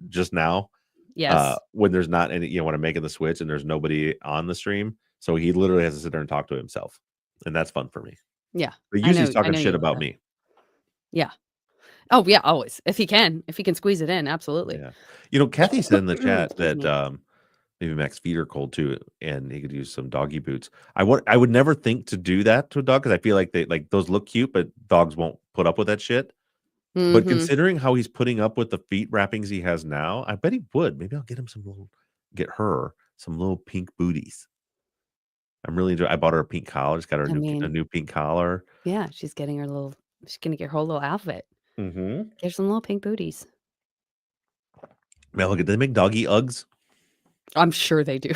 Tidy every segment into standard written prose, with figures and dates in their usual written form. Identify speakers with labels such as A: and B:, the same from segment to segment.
A: just now.
B: Yes.
A: When there's not any, when I'm making the switch and there's nobody on the stream. So he literally has to sit there and talk to himself. And that's fun for me.
B: Yeah.
A: But
B: I
A: usually he's
B: know. I
A: talking
B: know
A: shit
B: you love
A: about
B: that.
A: me.
B: Yeah. Oh yeah, always. If he can squeeze it in, absolutely.
A: Yeah. Kathy said in the chat
B: Excuse
A: that
B: me.
A: maybe Mac's feet are cold too, and he could use some doggy boots. I would never think to do that to a dog because I feel like those look cute, but dogs won't put up with that shit. But
B: Mm-hmm.
A: considering how he's putting up with the feet wrappings he has now, I bet he would. Maybe I'll get her some little pink booties. I'm really enjoying. I bought her a pink collar. She's got her a new pink collar.
B: Yeah, she's gonna get her whole little outfit.
A: Mm-hmm.
B: Get her some little pink booties.
A: Man, look, they make doggy Uggs.
B: I'm sure they do.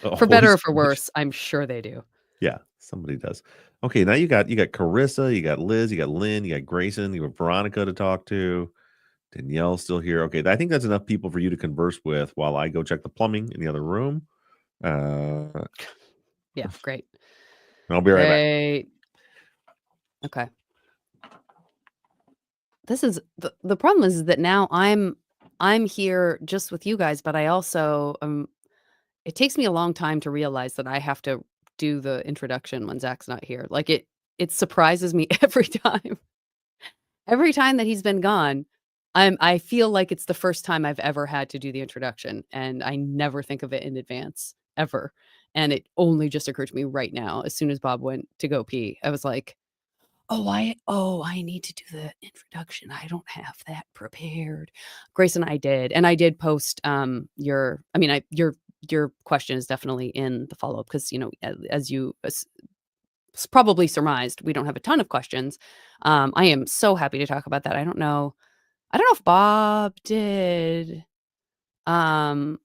B: For
A: Holy
B: better or for
A: smokes.
B: worse, I'm sure they do.
A: Yeah, somebody does. Okay, now you got Carissa, you got Liz, you got Lynn, you got Grayson, you got Veronica to talk to. Danielle's still here. Okay, I think that's enough people for you to converse with while I go check the plumbing in the other room.
B: Yeah, great.
A: I'll be right back.
B: Great. Okay. This is the problem is that now I'm here just with you guys, but I also it takes me a long time to realize that I have to do the introduction when Zach's not here. Like it surprises me every time. Every time that he's been gone, I feel like it's the first time I've ever had to do the introduction, and I never think of it in advance, ever. And it only just occurred to me right now, as soon as Bob went to go pee. I was like, I need to do the introduction. I don't have that prepared. Grace and I did, and I did post your question is definitely in the follow-up because, as you probably surmised, we don't have a ton of questions. I am so happy to talk about that. I don't know if Bob did. I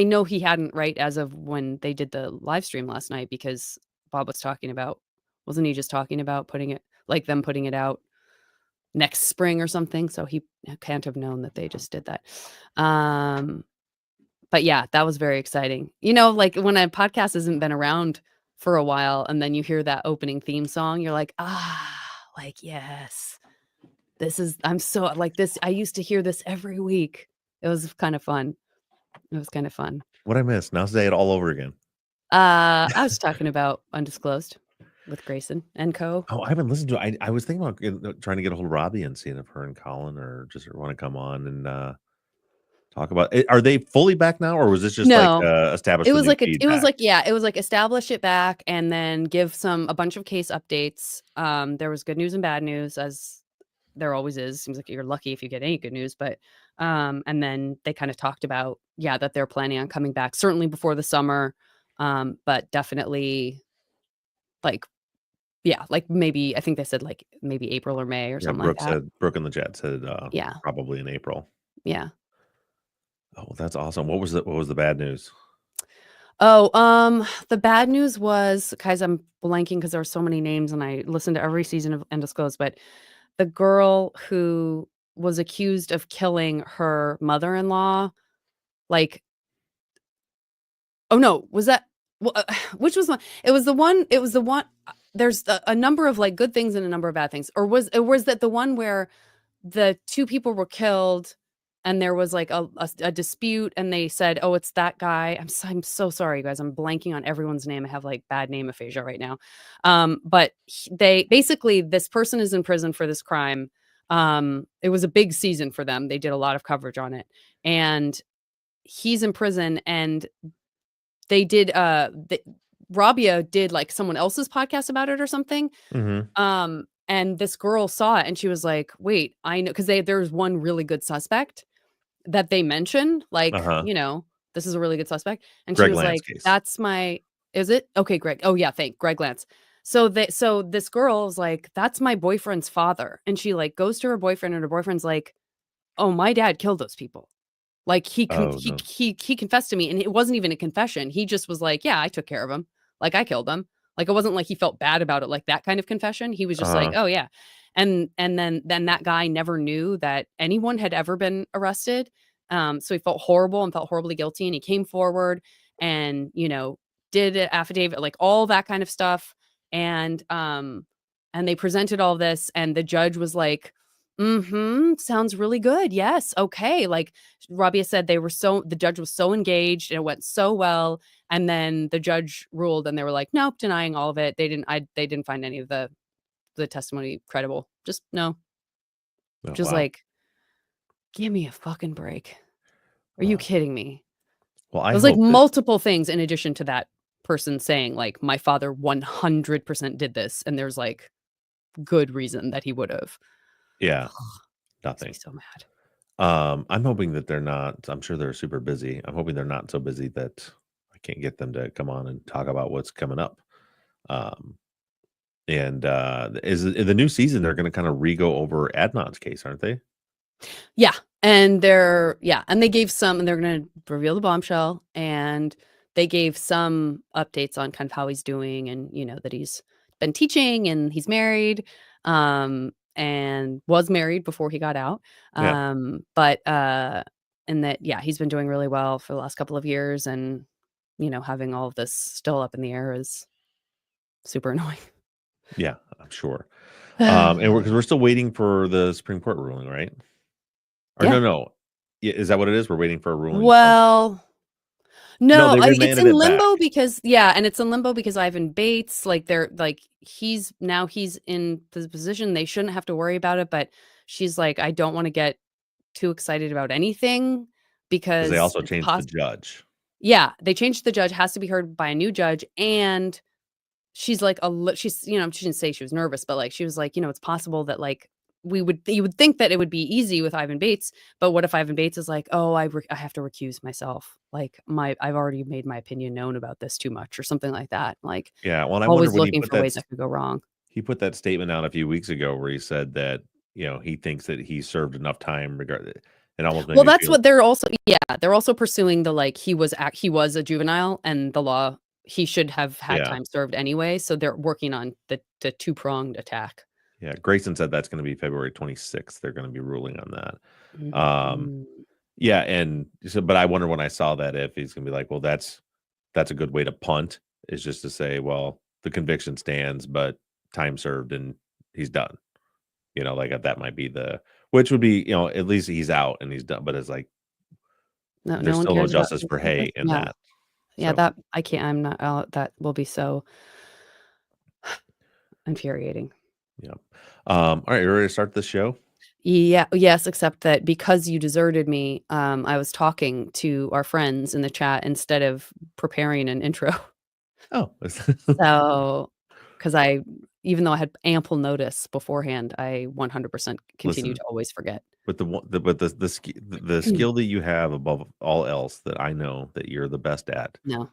B: know he hadn't, right, as of when they did the live stream last night, because Bob was talking about, wasn't he just talking about putting it out next spring or something? So he can't have known that they just did that. But yeah, that was very exciting. Like when a podcast hasn't been around for a while and then you hear that opening theme song, you're like, like, yes, I'm so like this. I used to hear this every week. It was kind of fun.
A: What I missed? Now say it all over again.
B: I was talking about Undisclosed with Grayson and co.
A: Oh, I haven't listened to it. I was thinking about trying to get a hold of Robbie and seeing if her and Colin or just want to come on and talk about it. Are they fully back now, or was this just
B: No.
A: establish
B: It
A: the
B: was
A: new
B: like
A: feedback?
B: it was like establish it back and then give a bunch of case updates. There was good news and bad news, as there always is. Seems like you're lucky if you get any good news, but and then they kind of talked about that they're planning on coming back certainly before the summer, but definitely like maybe I think they said like maybe April or May or something like that.
A: Brooke in the chat said
B: Yeah.
A: probably in April.
B: Yeah.
A: Oh, that's awesome. What was the bad news?
B: Oh, the bad news was, guys, I'm blanking because there are so many names and I listened to every season of Undisclosed, but the girl who was accused of killing her mother-in-law, like, oh no, was that, which was one? It was the one, there's a number of like good things and a number of bad things. Or was that the one where the two people were killed and there was like a dispute and they said, oh, it's that guy. I'm so sorry, guys. I'm blanking on everyone's name. I have like bad name aphasia right now. But they basically, this person is in prison for this crime. It was a big season for them. They did a lot of coverage on it, and he's in prison, and they did, Rabia did like someone else's podcast about it or something.
A: Mm-hmm.
B: And this girl saw it and she was like, wait, I know, because there's one really good suspect that they mentioned, like, this is a really good suspect. And
A: Greg
B: she was
A: Lance
B: like,
A: case.
B: that's is it? Okay, Greg. Oh yeah, Greg Lance. So this girl is like, that's my boyfriend's father. And she like goes to her boyfriend and her boyfriend's like, oh, my dad killed those people. Like he confessed to me, and it wasn't even a confession. He just was like, yeah, I took care of him. Like I killed them. Like it wasn't like he felt bad about it, like that kind of confession. He was just like, oh yeah. And then that guy never knew that anyone had ever been arrested. So he felt horrible and felt horribly guilty. And he came forward and, did an affidavit, like all that kind of stuff. And they presented all this, and the judge was like, Mhm, sounds really good, yes, okay, like, Rabia said the judge was so engaged, and it went so well, and then the judge ruled, and they were like, "Nope," denying all of it, they didn't find any of the testimony credible, just no,
A: Oh,
B: just
A: wow.
B: like, "Give me a fucking break. Are you
A: Wow.
B: kidding me?"
A: Well,
B: It
A: I
B: was, like,
A: hope that
B: multiple things in addition to that person saying, like, "My father 100% did this," and there's, like, good reason that he would've.
A: yeah,
B: Makes me
A: nothing.
B: so mad.
A: I'm hoping that they're not I'm sure they're super busy. I'm hoping they're not so busy that I can't get them to come on and talk about what's coming up. Um, and, is in the new season, they're gonna kinda re-go over Adnan's case, aren't they?
B: Yeah, and they gave some and they're gonna reveal the bombshell, and they gave some updates on kind of how he's doing and, that he's been teaching and he's married, and was married before he got out,
A: Yeah.
B: and that, yeah, he's been doing really well for the last couple of years, and, having all of this still up in the air is super annoying.
A: Yeah, I'm sure. And we're 'cause we're still waiting for the Supreme Court ruling, right? Or
B: Yeah.
A: no. Yeah, is that what it is? We're waiting for a ruling from
B: Well,
A: No,
B: no,
A: they
B: it's
A: remanded
B: in
A: it back.
B: limbo because yeah, and it's in limbo because Ivan Bates, like, they're like, he's in the position, they shouldn't have to worry about it, but she's like, "I don't wanna get too excited about anything
A: Because they
B: because
A: also
B: it's
A: changed the judge.
B: Yeah, they changed the judge, has to be heard by a new judge, and she's like she didn't say she was nervous, but, like, she was like, "It's possible that, like, you would think that it would be easy with Ivan Bates, but what if Ivan Bates is like, 'Oh, I have to recuse myself. Like, I've already made my opinion known about this too much,' or something like that." Like,
A: Yeah, well, and I wonder
B: always
A: when he
B: looking
A: put
B: for
A: that
B: ways
A: s
B: that could go wrong.
A: he put that statement out a few weeks ago where he said that, he thinks that he served enough time regard it almost made
B: Well,
A: me
B: that's
A: feel
B: what they're also pursuing the, like, he was a juvenile and the law he should have had
A: yeah,
B: time served anyway, so they're working on the two-pronged attack.
A: yeah, Grayson said that's gonna be February 26th, they're gonna be ruling on that.
B: Mhm.
A: Yeah, and so but I wonder when I saw that if he's gonna be like, "Well, that's a good way to punt," is just to say, "Well, the conviction stands, but time served and he's done." Like, that might be the which would be, at least he's out and he's done, but it's like,
B: No
A: there's
B: one
A: still no
B: cares about
A: justice
B: things
A: for
B: like this?
A: Hay in
B: Yeah.
A: that.
B: Yeah,
A: So,
B: that I can't I'm not that will be so infuriating.
A: yeah. Alright, you ready to start this show?
B: Yeah, yes, except that because you deserted me, I was talking to our friends in the chat instead of preparing an intro.
A: Oh,
B: So, because even though I had ample notice beforehand, I 100% continue
A: listen,
B: to always forget.
A: but the skill that you have above all else that I know that you're the best at
B: No,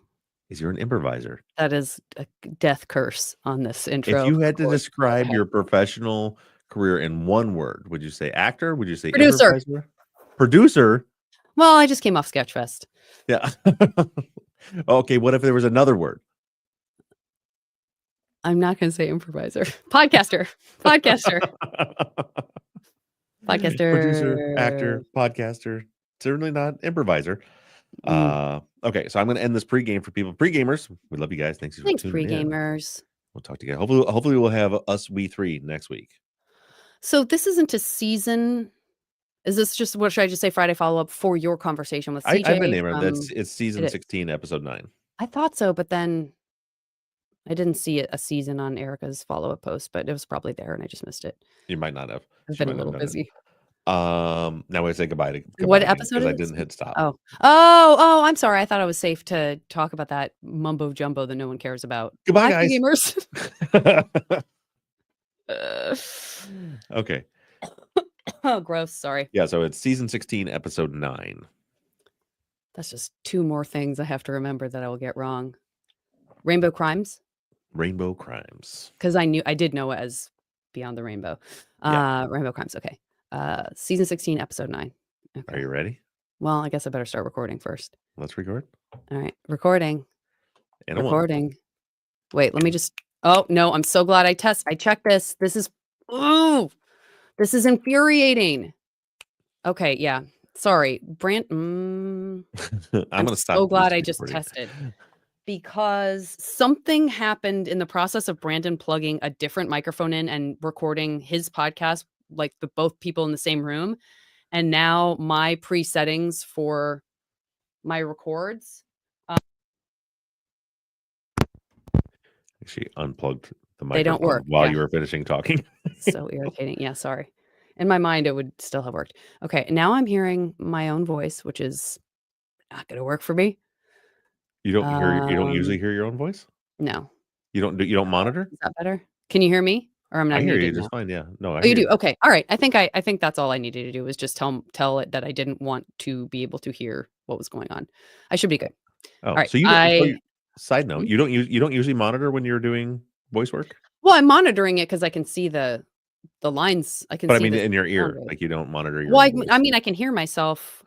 A: is you're an improviser.
B: that is a death curse on this
A: If
B: intro
A: you had to
B: recording. Go
A: describe
B: ahead.
A: your professional career in one word, would you say actor? Would you say
B: Producer.
A: improviser? Producer?
B: Well, I just came off Sketchfest.
A: Yeah. Okay, what if there was another word?
B: I'm not gonna say improviser. Podcaster. Podcaster.
A: Producer,
B: Podcaster.
A: actor, podcaster, certainly not improviser.
B: Mm.
A: Okay, so I'm gonna end this pregame for people. Pre-gamers, we love you guys. Thanks for
B: Thanks,
A: tuning in.
B: pre-gamers.
A: We'll talk to you guys. Hopefully we'll have us we three next week.
B: So this isn't a season. Is this just what should I just say Friday follow-up for your conversation with
A: I've been
B: CJ
A: named that's
B: from
A: it's
B: it
A: season
B: is.
A: 16, episode 9.
B: I thought so, but then I didn't see a season on Erica's follow-up post, but it was probably there and I just missed it.
A: You might not have.
B: I've
A: She
B: been a
A: might not
B: little
A: have done it.
B: busy.
A: Now we say
B: What
A: goodbye again
B: episode
A: because I
B: is
A: didn't
B: it?
A: hit stop.
B: Oh. Oh, I'm sorry. I thought I was safe to talk about that mumbo jumbo that no one cares about.
A: Goodbye,
B: Bye,
A: guys.
B: pre-gamers. Uh,
A: Okay.
B: oh, gross. Sorry.
A: Yeah, so it's season 16, episode 9.
B: That's just 2 more things I have to remember that I will get wrong. Rainbow Crimes,
A: Rainbow Crimes.
B: because I did know it as Beyond the Rainbow.
A: Yeah.
B: Rainbow Crimes, okay. Season 16, episode 9.
A: Are
B: Okay.
A: you ready?
B: Well, I guess I better start recording first.
A: Let's record.
B: All right, recording,
A: And a 1.
B: recording. Wait, let me just oh, no, I'm so glad I checked this. Ooh, this is infuriating. Okay, yeah. Sorry.
A: I'm
B: I'm
A: gonna
B: so
A: stop
B: glad
A: this
B: I just
A: recording.
B: tested because something happened in the process of Brandon plugging a different microphone in and recording his podcast like the both people in the same room. And now my pre-settings for my records,
A: She unplugged the
B: they don't
A: microphone
B: work.
A: while
B: Yeah.
A: you were finishing talking.
B: So irritating. Yeah, sorry. In my mind, it would still have worked. Okay, now I'm hearing my own voice, which is not gonna work for me.
A: You don't usually
B: Um,
A: hear your own voice?
B: no.
A: You don't monitor?
B: Is that better? Can you hear me? Or I'm
A: I
B: not
A: hear
B: muted
A: you
B: now?
A: just fine, yeah. No, I
B: Oh, you
A: hear
B: do?
A: you.
B: Okay. All right. I think that's all I needed to do was just tell it that I didn't want to be able to hear what was going on. I should be good.
A: Oh,
B: All right.
A: so you don't so
B: I
A: you side note,
B: Mhm.
A: you don't usually monitor when you're doing voice work?
B: Well, I'm monitoring it because I can see the lines. I can
A: But I
B: see
A: mean
B: the
A: in your
B: sound
A: ear,
B: wave.
A: like, you don't monitor your
B: Well,
A: own voice.
B: I mean, I can hear myself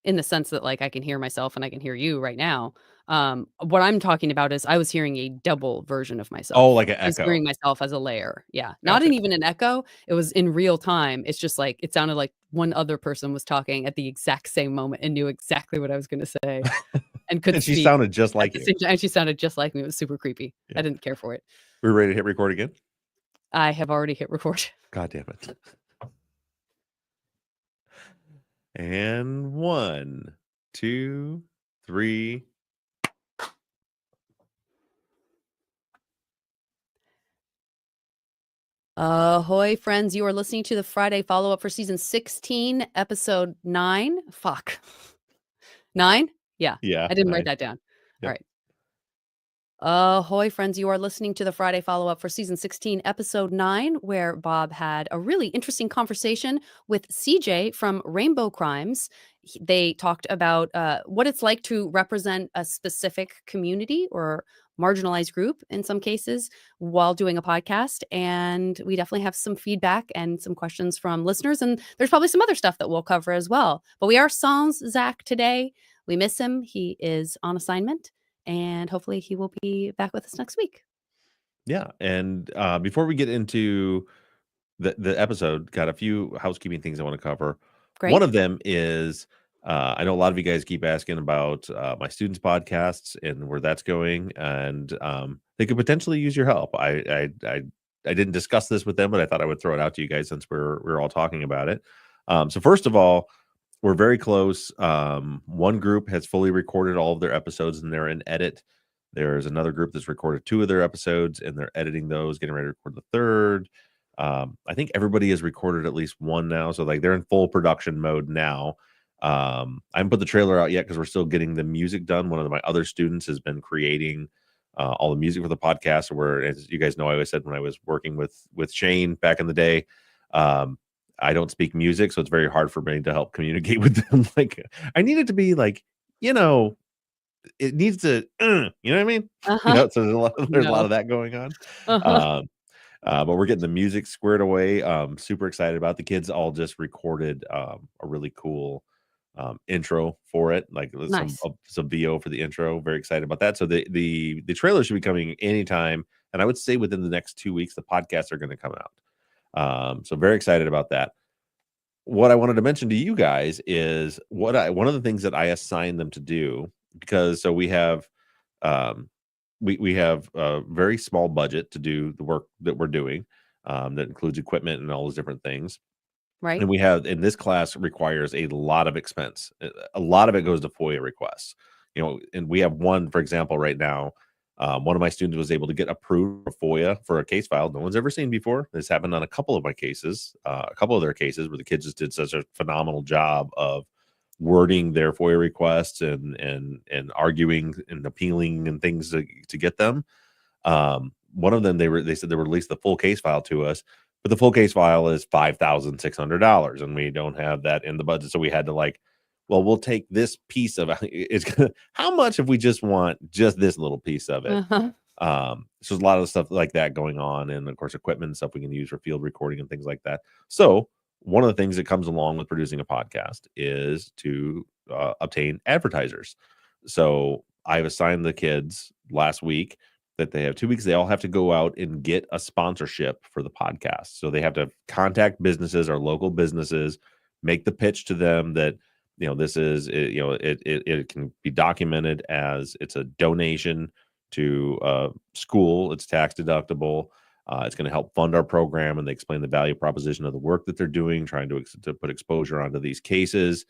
B: in the sense that, like, I can hear myself and I can hear you right now. What I'm talking about is I was hearing a double version of
A: Oh,
B: myself.
A: like an
B: I was hearing
A: echo.
B: myself as a layer. Yeah. Not
A: Gotcha.
B: in even an echo. It was in real time. It's just like it sounded like one other person was talking at the exact same moment and knew exactly what I was gonna say and could
A: And she
B: speak
A: sounded just
B: at
A: like
B: the
A: you.
B: same time. And she sounded just like me. It was super creepy. I
A: Yeah.
B: didn't care for it.
A: We're ready to hit record again?
B: I have already hit record.
A: God damn it. And 1, 2, 3.
B: Ahoy, friends. You are listening to the Friday follow-up for season 16, episode 9. Fuck. 9? Yeah.
A: Yeah,
B: I didn't write
A: 9.
B: that down. All
A: Yep.
B: right. Ahoy, friends. You are listening to the Friday follow-up for season 16, episode 9, where Bob had a really interesting conversation with CJ from Rainbow Crimes. They talked about what it's like to represent a specific community or marginalized group in some cases while doing a podcast. And we definitely have some feedback and some questions from listeners. And there's probably some other stuff that we'll cover as well. But we are sans Zach today. We miss him. He is on assignment and hopefully he will be back with us next week.
A: Yeah, and, before we get into the episode, got a few housekeeping things I wanna cover. One
B: Great.
A: of them is, I know a lot of you guys keep asking about, my students' podcasts and where that's going, and, they could potentially use your help. I didn't discuss this with them, but I thought I would throw it out to you guys since we're all talking about it. So first of all, we're very close. One group has fully recorded all of their episodes and they're in edit. There's another group that's recorded 2 of their episodes and they're editing those, getting ready to record the third. I think everybody has recorded at least one now, so like they're in full production mode now. I haven't put the trailer out yet because we're still getting the music done. One of my other students has been creating all the music for the podcast. Where, as you guys know, I always said when I was working with Shane back in the day, um, I don't speak music, so it's very hard for me to help communicate with them. Like I need it to be like, you know, it needs to, you know what I mean?
B: Uh-huh.
A: So there's a lot
B: No.
A: of that going on.
B: Uh-huh.
A: Um, but we're getting the music squared away. Super excited about the kids. All just recorded a really cool intro for it, like
B: Nice.
A: some VO for the intro. Very excited about that. So the trailer should be coming anytime, and I would say within the next 2 weeks, the podcasts are going to come out. So very excited about that. What I wanted to mention to you guys is one of the things that I assigned them to do because so we have um, we have a very small budget to do the work that we're doing that includes equipment and all those different things.
B: Right?
A: And we have in this class requires a lot of expense. A lot of it goes to FOIA requests. And we have one, for example, right now. One of my students was able to get approved for FOIA for a case file no one's ever seen before. This happened on a couple of my cases, a couple of their cases where the kids just did such a phenomenal job of wording their FOIA requests and arguing and appealing and things to get them. One of them, they said they released the full case file to us, but the full case file is $5,600, and we don't have that in the budget. So we had to like, well, we'll take this piece of it's gonna. How much if we just want just this little piece of it?
B: Uh-huh.
A: So there's a lot of stuff like that going on, and of course, equipment and stuff we can use for field recording and things like that. So one of the things that comes along with producing a podcast is to obtain advertisers. So I've assigned the kids last week that they have 2 weeks. They all have to go out and get a sponsorship for the podcast. So they have to contact businesses or local businesses, make the pitch to them that this is it can be documented as it's a donation to school. It's tax deductible. It's going to help fund our program, and they explain the value proposition of the work that they're doing, trying to put exposure onto these cases,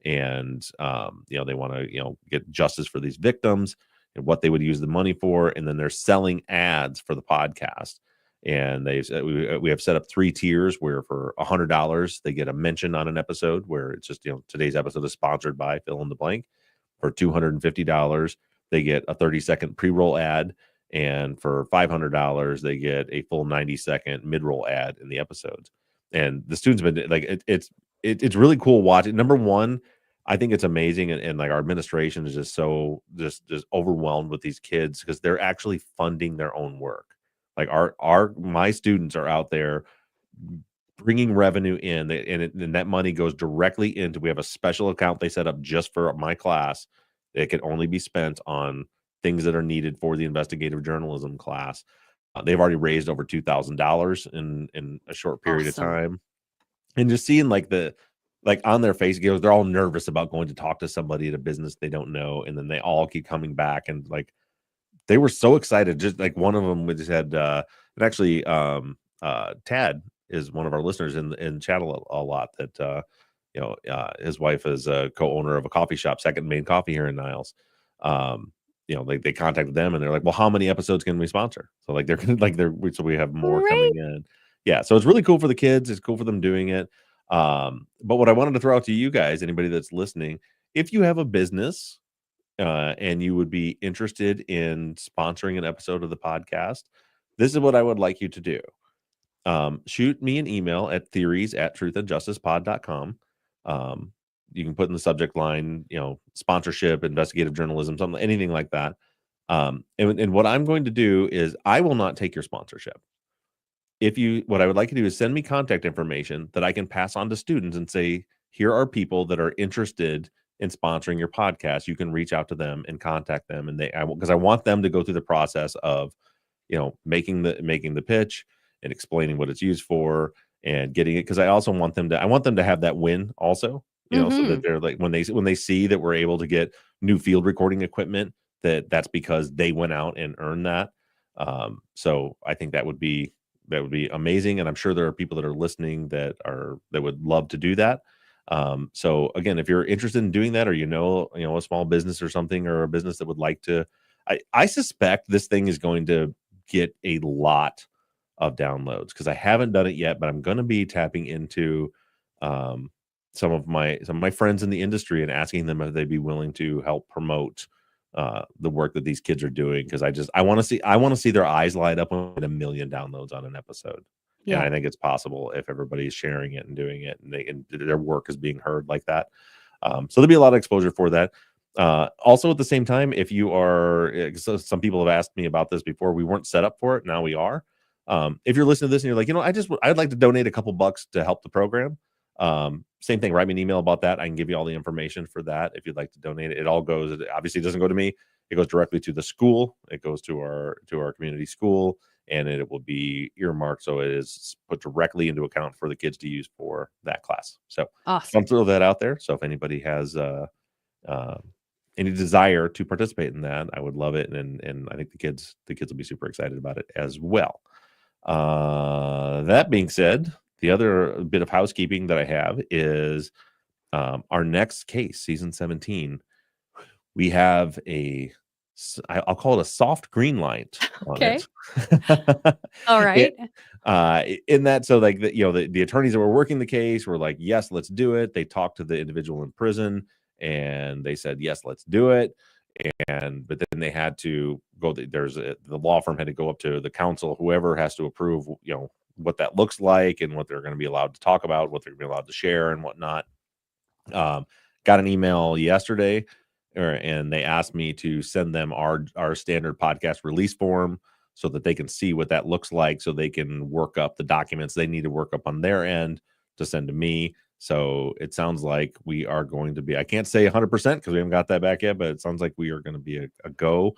A: and they want to get justice for these victims and what they would use the money for, and then they're selling ads for the podcast. And we have set up 3 tiers where for $100 they get a mention on an episode where it's just today's episode is sponsored by fill in the blank. For $250 they get a 30-second pre-roll ad, and for $500 they get a full 90-second mid-roll ad in the episodes. And the students have been like it's really cool watching. Number one, I think it's amazing, and like our administration is just so just overwhelmed with these kids because they're actually funding their own work. Like my students are out there bringing revenue in, and that money goes directly into. We have a special account they set up just for my class. It can only be spent on things that are needed for the investigative journalism class. They've already raised over $2,000 in a short period of
B: Awesome.
A: time, and just seeing like on their face, they're all nervous about going to talk to somebody at a business they don't know, and then they all keep coming back, and like they were so excited. Just like one of them just had, and actually, Tad is one of our listeners in chat a lot. That his wife is a co-owner of a coffee shop, Second Main Coffee here in Niles. They contacted them and they're like, "Well, how many episodes can we sponsor?" So like so we have more
B: Great.
A: coming in. Yeah, so it's really cool for the kids. It's cool for them doing it. But what I wanted to throw out to you guys, anybody that's listening, if you have a business and you would be interested in sponsoring an episode of the podcast, this is what I would like you to do. Shoot me an email at theories@truthandjusticepod.com. You can put in the subject line, sponsorship, investigative journalism, something, anything like that. And what I'm going to do is I will not take your sponsorship. What I would like you to do is send me contact information that I can pass on to students and say, here are people that are interested in sponsoring your podcast. You can reach out to them and contact them, and because I want them to go through the process of, making the pitch and explaining what it's used for and getting it. Because I also want them to have that win also, so that
B: Mhm.
A: they're like when they see that we're able to get new field recording equipment, that's because they went out and earned that. So I think that would be amazing, and I'm sure there are people that are listening that would love to do that. So again, if you're interested in doing that, or a small business or something, or a business that would like to, I suspect this thing is going to get a lot of downloads because I haven't done it yet, but I'm going to be tapping into um, some of my friends in the industry and asking them if they'd be willing to help promote the work that these kids are doing, because I want to see their eyes light up when we get 1 million downloads on an episode. And
B: Yeah.
A: I think it's possible if everybody's sharing it and doing it, and their work is being heard like that. So there'll be a lot of exposure for that. Also, at the same time, if you are, so some people have asked me about this before. We weren't set up for it. Now we are. If you're listening to this and you're like, I'd like to donate a couple bucks to help the program. Same thing. Write me an email about that. I can give you all the information for that if you'd like to donate it. It all goes. It obviously doesn't go to me. It goes directly to the school. It goes to our community school, and it will be earmarked so it is put directly into account for the kids to use for that class. So I'll
B: Awesome.
A: throw that out there. So if anybody has uh, any desire to participate in that, I would love it, and I think the kids will be super excited about it as well. That being said, the other bit of housekeeping that I have is our next case, season 17. We have I'll call it a soft green light on
B: Okay.
A: it.
B: All
A: It,
B: right.
A: in that, so like the attorneys that were working the case were like, yes, let's do it. They talked to the individual in prison and they said, yes, let's do it. But then they had to go. The law firm had to go up to the council, whoever has to approve, what that looks like and what they're going to be allowed to talk about, what they're going to be allowed to share and whatnot. Got an email yesterday, and they asked me to send them our standard podcast release form so that they can see what that looks like, so they can work up the documents they need to work up on their end to send to me. So it sounds like we are going to be, I can't say 100% because we haven't got that back yet, but it sounds like we are going to be a go.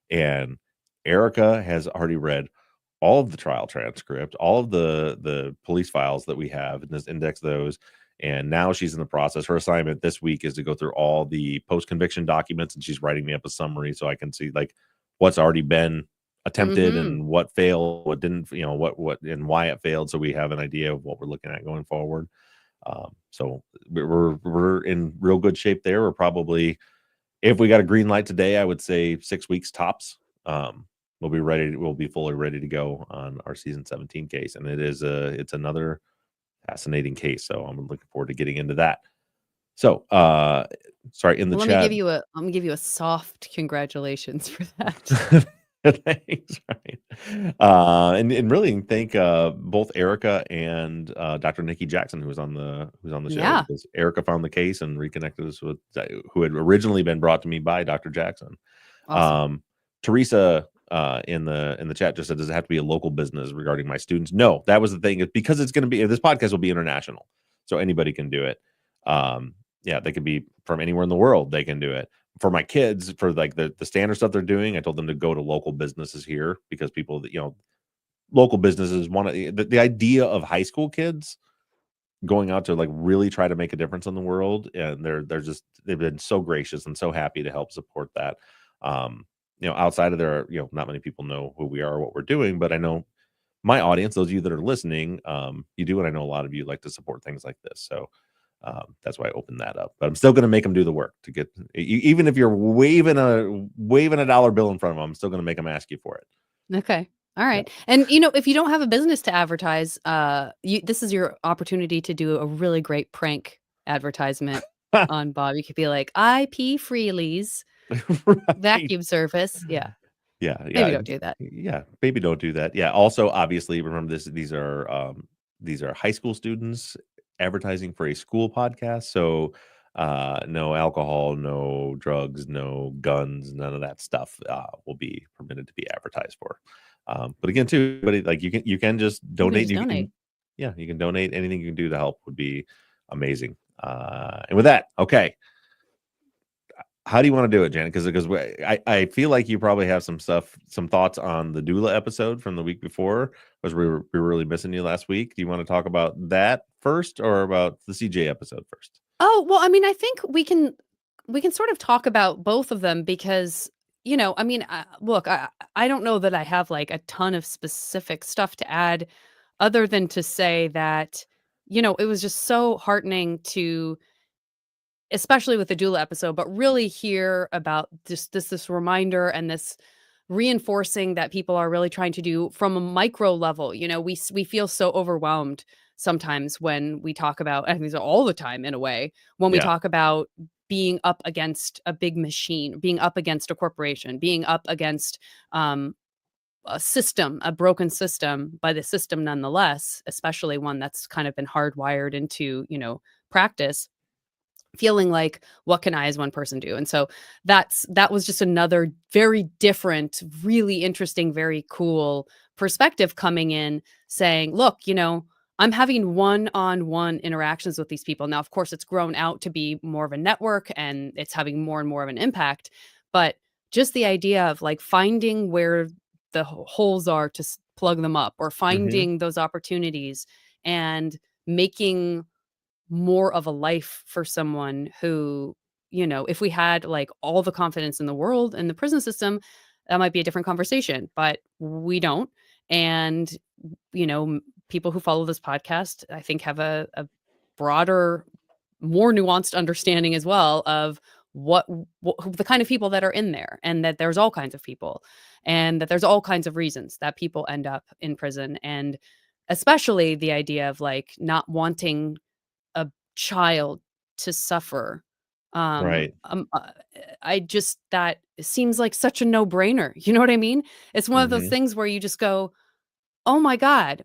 A: And Erica has already read all of the trial transcript, all of the police files that we have, and just index those. And now she's in the process. Her assignment this week is to go through all the post conviction documents, and she's writing me up a summary so I can see like what's already been attempted
B: Mhm.
A: and what failed, what didn't, what and why it failed, so we have an idea of what we're looking at going forward. So we're in real good shape there. We're probably, if we got a green light today, I would say 6 weeks tops. We'll be ready. We'll be fully ready to go on our season 17 case, and it's another fascinating case. So I'm looking forward to getting into that. So, sorry, in the
B: Well, let me
A: chat.
B: give you a soft congratulations for that.
A: Thanks, right. And really thank both Erica and Dr. Nikki Jackson, who's on the show,
B: Yeah,
A: because Erica found the case and reconnected us with who had originally been brought to me by Dr. Jackson.
B: awesome.
A: Um, Teresa in the chat just said, "Does it have to be a local business regarding my students?" No, that was the thing. It's because it's going to be, this podcast will be international, so anybody can do it. Yeah, they could be from anywhere in the world. They can do it. For my kids, for like the standard stuff they're doing, I told them to go to local businesses here, because people that, local businesses want to, the idea of high school kids going out to like really try to make a difference in the world, and they've been so gracious and so happy to help support that. um Outside of there, not many people know who we are or what we're doing, but I know my audience, those of you that are listening, you do, and I know a lot of you like to support things like this. So that's why I opened that up. But I'm still going to make them do the work to get, even if you're waving a dollar bill in front of them, I'm still going to make them ask you for it.
B: Okay. All
A: Yeah.
B: right. And if you don't have a business to advertise, this is your opportunity to do a really great prank advertisement on Bob. You could be like, IP Freely's
A: Right.
B: vacuum service. Yeah.
A: Yeah,
B: Maybe
A: yeah,
B: don't do that.
A: yeah. Maybe don't do that. Yeah. Also, obviously, remember this. These are high school students advertising for a school podcast. So, no alcohol, no drugs, no guns, none of that stuff will be permitted to be advertised for. But again, too, but like you can just
B: You can
A: donate.
B: just
A: You
B: donate.
A: can, yeah, you can donate. Anything you can do to help would be amazing. And with that, okay. How do you want to do it, Janet? Because I feel like you probably have some thoughts on the doula episode from the week before, because we were really missing you last week. Do you want to talk about that first, or about the CJ episode first?
B: Oh, well, I mean, I think we can sort of talk about both of them because, I mean, look, I don't know that I have like a ton of specific stuff to add other than to say that, it was just so heartening to, especially with the doula episode, but really hear about this reminder and this reinforcing that people are really trying to do from a micro level. We feel so overwhelmed sometimes when we talk about, I think all the time in a way, when we
A: Yeah,
B: talk about being up against a big machine, being up against a corporation, being up against a system, a broken system, but a system nonetheless, especially one that's kind of been hardwired into, practice, feeling like, what can I as one person do? And so that was just another very different, really interesting, very cool perspective coming in, saying, look, I'm having one-on-one interactions with these people. Now, of course, it's grown out to be more of a network and it's having more and more of an impact. But just the idea of like finding where the holes are to plug them up, or
A: hmm,
B: finding those opportunities and making more of a life for someone who, if we had like all the confidence in the world in the prison system, that might be a different conversation, but we don't. And, people who follow this podcast, I think, have a broader, more nuanced understanding as well of the kind of people that are in there, and that there's all kinds of people, and that there's all kinds of reasons that people end up in prison. And especially the idea of like not wanting a child to suffer. Um,
A: right.
B: um, uh, I just that seems like such a no-brainer. You know what I mean? It's one of those
A: Hmm.
B: things where you just go, "Oh my god,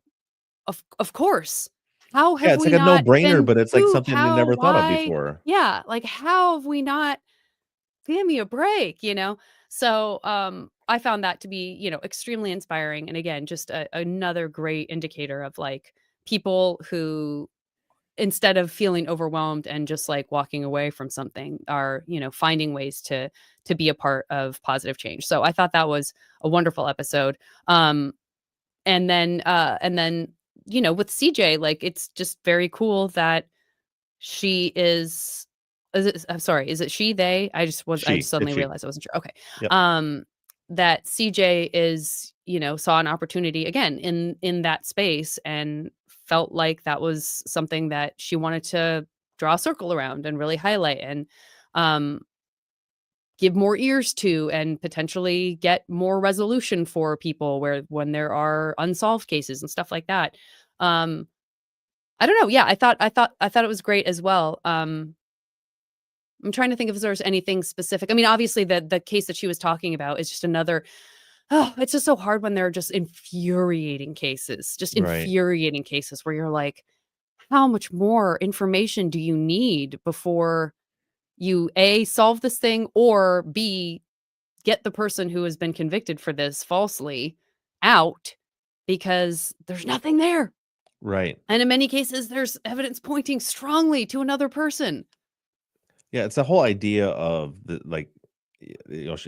B: of course. How
A: Yeah,
B: have
A: it's
B: we
A: like a
B: not
A: no-brainer,
B: been
A: but it's like
B: who,
A: something we
B: how,
A: never thought of
B: why?"
A: before.
B: Yeah, like, how have we not, give me a break? So, I found that to be, extremely inspiring, and again, just another great indicator of, like, people who, instead of feeling overwhelmed and just like walking away from something, are, finding ways to be a part of positive change. So I thought that was a wonderful episode. um and then with CJ, like, it's just very cool that she I'm sorry, is it she, they? I just
A: It's
B: suddenly
A: she.
B: realized I wasn't sure. Okay.
A: Yep.
B: um that CJ is, saw an opportunity again in that space and felt like that was something that she wanted to draw a circle around and really highlight and um give more ears to and potentially get more resolution for people where when there are unsolved cases and stuff like that. Um I don't know. Yeah, I thought it was great as well. I'm trying to think if there's anything specific. I mean, obviously the case that she was talking about is just another. Oh, it's just so hard when they're just
A: Right.
B: infuriating cases where you're like, how much more information do you need before you A, solve this thing, or B, get the person who has been convicted for this falsely out because there's nothing there.
A: Right.
B: And in many cases, there's evidence pointing strongly to another person.
A: Yeah, it's the whole idea of the like,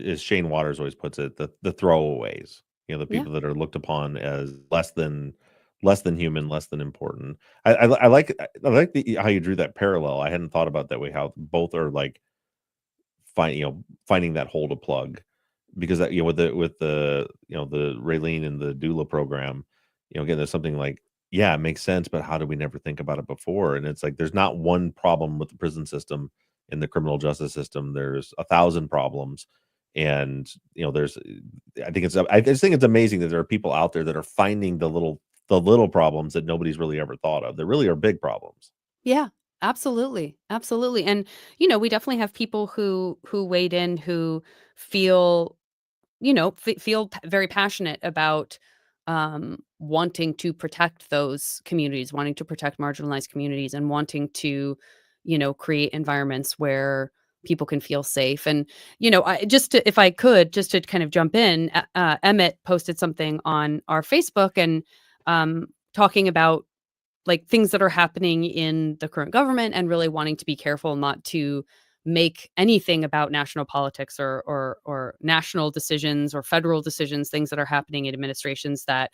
A: as Shane Waters always puts it, the throwaways. The
B: Yeah.
A: people that are looked upon as less than human, less than important. I like how you drew that parallel. I hadn't thought about that way. How both are like finding that hole to plug, because that with the Raylene and the doula program, again, there's something like, yeah, it makes sense, but how did we never think about it before? And it's like there's not one problem with the prison system and the criminal justice system. There's 1,000 problems, and there's I just think it's amazing that there are people out there that are finding the little problems that nobody's really ever thought of that really are big problems.
B: Yeah, absolutely, absolutely, and, we definitely have people who weighed in who feel, feel very passionate about, wanting to protect those communities, wanting to protect marginalized communities, and wanting to, create environments where people can feel safe, and, I just to if I could, just to kind of jump in, Emmett posted something on our Facebook and, talking about like things that are happening in the current government and really wanting to be careful not to make anything about national politics or national decisions or federal decisions, things that are happening in administrations that,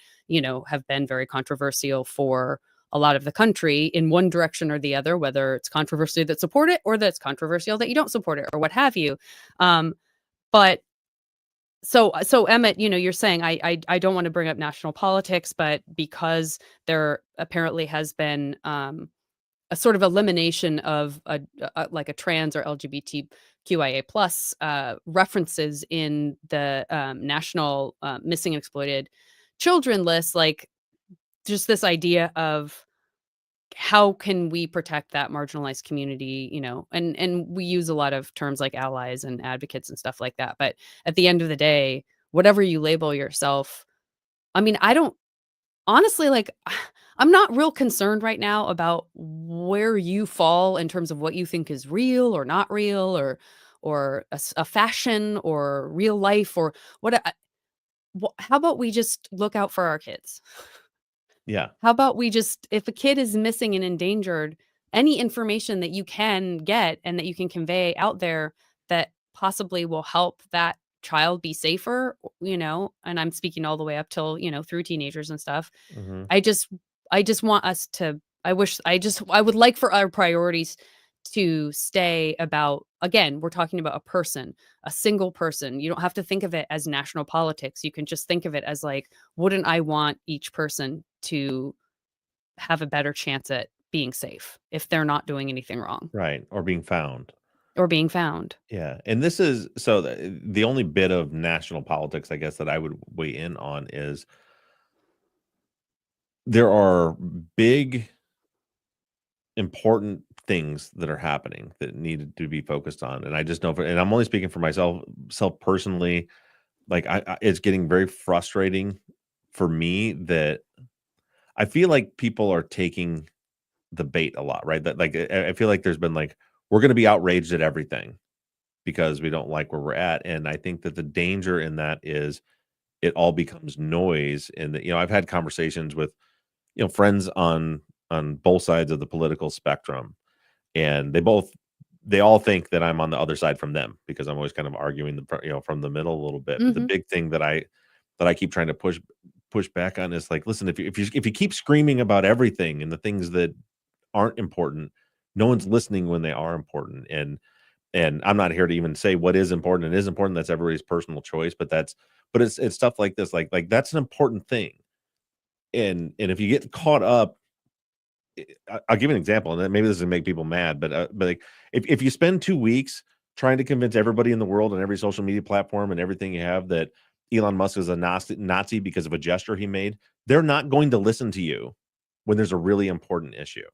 B: have been very controversial for a lot of the country in one direction or the other, whether it's controversial that support it or that's controversial that you don't support it or what have you. But so Emmett, you're saying I don't want to bring up national politics, but because there apparently has been a sort of elimination of like a trans or LGBTQIA plus references in the national missing and exploited children list, like just this idea of how can we protect that marginalized community, and we use a lot of terms like allies and advocates and stuff like that, but at the end of the day, whatever you label yourself, I mean, I don't honestly, like, I'm not real concerned right now about where you fall in terms of what you think is real or not real or a fashion or real life or what how about we just look out for our kids?
A: Yeah.
B: How about we just if a kid is missing and endangered, any information that you can get and that you can convey out there that possibly will help that child be safer, and I'm speaking all the way up till, through teenagers and stuff.
A: Hmm.
B: I just I just want us to I would like for our priorities to stay about again, we're talking about a person, a single person. You don't have to think of it as national politics. You can just think of it as like, wouldn't I want each person to have a better chance at being safe if they're not doing anything wrong
A: Right. Or being found.
B: or being found?
A: Yeah, and this is so the only bit of national politics, I guess, that I would weigh in on is there are big, important things that are happening that needed to be focused on, and I just know and I'm only speaking for myself personally. Like it's getting very frustrating for me that I feel like people are taking the bait a lot, right? That like I feel like there's been like we're going to be outraged at everything because we don't like where we're at, and I think that the danger in that is it all becomes noise. And I've had conversations with friends on both sides of the political spectrum, and they all think that I'm on the other side from them because I'm always kind of arguing from the middle a little bit. But the
B: Mhm.
A: big thing that I keep trying to push back on is like, listen, if you keep screaming about everything and the things that aren't important, no one's listening when they are important. And And I'm not here to even say what is important and is important. That's everybody's personal choice, but it's stuff like this, like that's an important thing. And if you get caught up, I'll give you an example, and then maybe this will make people mad, but like if you spend 2 weeks trying to convince everybody in the world on every social media platform and everything you have that Elon Musk is a Nazi because of a gesture he made, they're not going to listen to you when there's a really important issue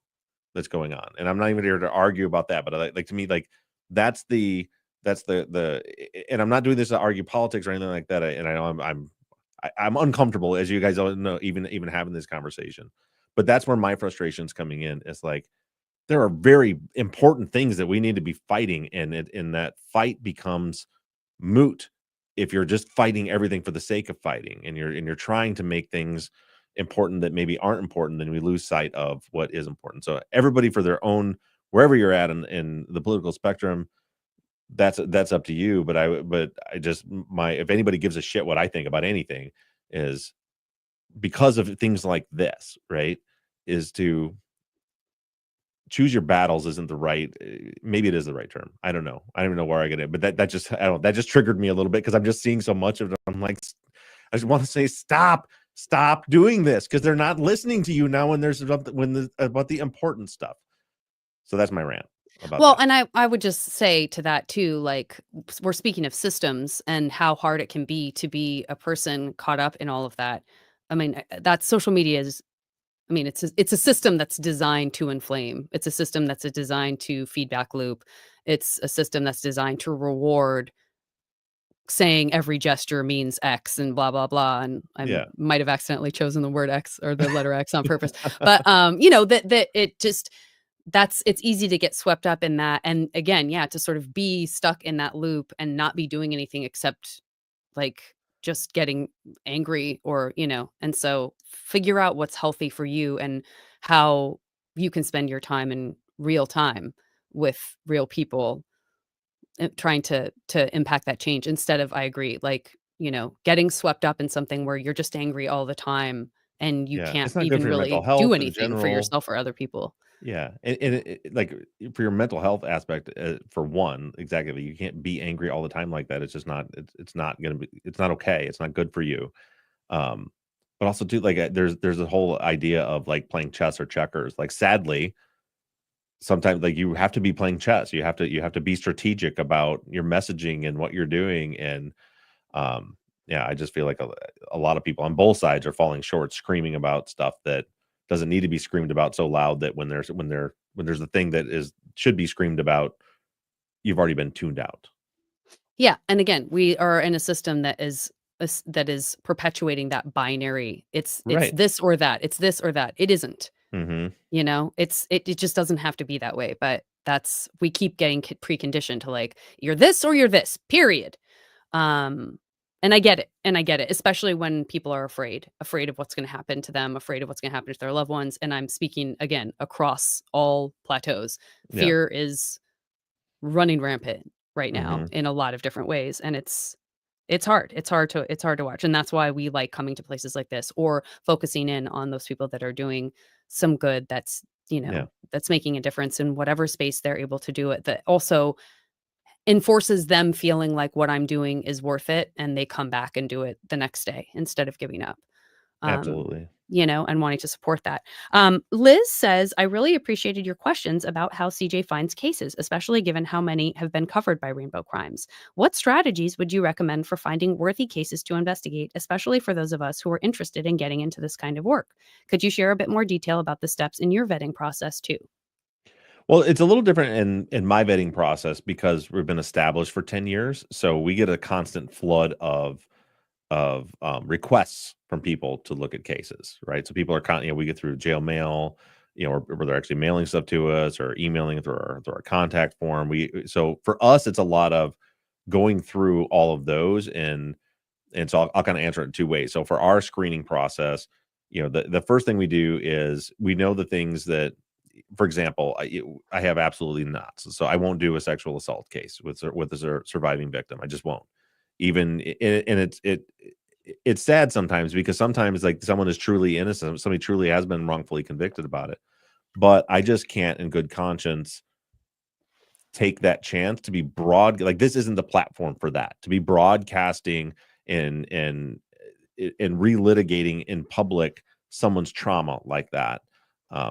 A: that's going on. And I'm not even here to argue about that, but like to me, like that's the and I'm not doing this to argue politics or anything like that. And I know I'm uncomfortable, as you guys all know, even having this conversation. But that's where my frustration's coming in. It's like there are very important things that we need to be fighting, and that fight becomes moot if you're just fighting everything for the sake of fighting, and you're trying to make things important that maybe aren't important. Then we lose sight of what is important. So everybody for their own, wherever you're at in the political spectrum, that's up to you. But I just, my, if anybody gives a shit what I think about anything, is because of things like this, right? Is to choose your battles isn't the right, maybe it is the right term. I don't know. I don't even know where I get it, but that just, I don't, that just triggered me a little bit because I'm just seeing so much of it. I'm like, I just want to say, stop doing this, because they're not listening to you now when there's about the important stuff. So that's my rant about
B: Well,
A: that.
B: and I would just say to that too, like we're speaking of systems and how hard it can be to be a person caught up in all of that. I mean, that social media is, I mean, it's a system that's designed to inflame. It's a system that's designed to feedback loop. It's a system that's designed to reward saying every gesture means X and blah blah blah. And I
A: Yeah.
B: might have accidentally chosen the word X or the letter X on purpose. But that it just, that's, it's easy to get swept up in that. And again, yeah, to sort of be stuck in that loop and not be doing anything except like just getting angry or, and so figure out what's healthy for you and how you can spend your time in real time with real people, trying to impact that change instead of, I agree, like, getting swept up in something where you're just angry all the time and you
A: Yeah,
B: can't
A: it's not good
B: even
A: for your mental
B: really do
A: health in
B: anything for
A: general.
B: yourself or other people.
A: Yeah, and like, for your mental health aspect, for one, exactly, you can't be angry all the time like that. It's just not. It's not gonna be. It's not okay. It's not good for you. Um, but also too, like, there's a whole idea of like playing chess or checkers. Like, sadly, sometimes like you have to be playing chess. You have to be strategic about your messaging and what you're doing. And yeah, I just feel like a lot of people on both sides are falling short, screaming about stuff that doesn't need to be screamed about so loud that when there's a thing that is should be screamed about, you've already been tuned out.
B: Yeah, and again, we are in a system that is perpetuating that binary. It's
A: Right.
B: this or that. It's this or that. It isn't.
A: Mhm.
B: It just doesn't have to be that way. But that's, we keep getting preconditioned to like, you're this or you're this. Period. Um, and I get it. And I get it, especially when people are afraid of what's going to happen to them, afraid of what's going to happen to their loved ones. And I'm speaking again across all plateaus.
A: Yeah.
B: Fear is running rampant right now
A: Mhm.
B: in a lot of different ways, and it's hard. It's hard to watch, and that's why we like coming to places like this or focusing in on those people that are doing some good,
A: Yeah.
B: that's making a difference in whatever space they're able to do it, that also enforces them feeling like what I'm doing is worth it, and they come back and do it the next day instead of giving up. um,
A: Absolutely.
B: and wanting to support that. Liz says, I really appreciated your questions about how CJ finds cases, especially given how many have been covered by Rainbow Crimes. What strategies would you recommend for finding worthy cases to investigate, especially for those of us who are interested in getting into this kind of work? Could you share a bit more detail about the steps in your vetting process, too?
A: Well, it's a little different in my vetting process because we've been established for 10 years, so we get a constant flood of requests from people to look at cases, right? So people are we get through jail mail, or they're actually mailing stuff to us or emailing through our contact form. So for us, it's a lot of going through all of those, and so I'll kind of answer it in two ways. So for our screening process, the first thing we do is we know the things that, for example, I have absolutely not. So I won't do a sexual assault case with a surviving victim. I just won't. Even and it's sad sometimes because sometimes like someone is truly innocent, somebody truly has been wrongfully convicted about it, but I just can't in good conscience take that chance to be broad. Like, this isn't the platform for that, to be broadcasting and relitigating in public someone's trauma like that.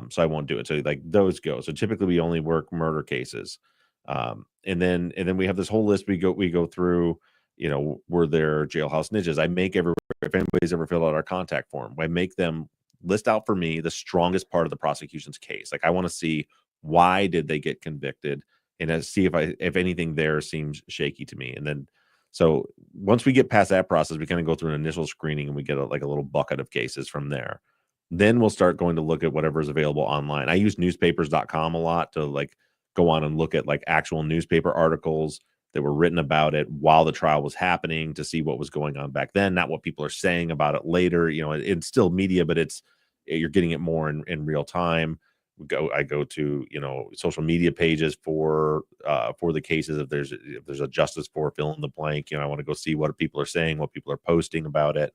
A: So I won't do it. So like those go. So typically we only work murder cases. And then we have this whole list we go through, were there jailhouse niches. I make everywhere, if anybody's ever filled out our contact form, I make them list out for me the strongest part of the prosecution's case. Like, I want to see, why did they get convicted, and see if anything there seems shaky to me. And then, so once we get past that process, we kind of go through an initial screening and we get like a little bucket of cases from there. Then we'll start going to look at whatever is available online. I use newspapers.com a lot to like go on and look at like actual newspaper articles that were written about it while the trial was happening, to see what was going on back then, not what people are saying about it later. It's still media, but you're getting it more in real time. I go to social media pages for the cases. If there's a justice for fill in the blank, I want to go see what people are saying, what people are posting about it.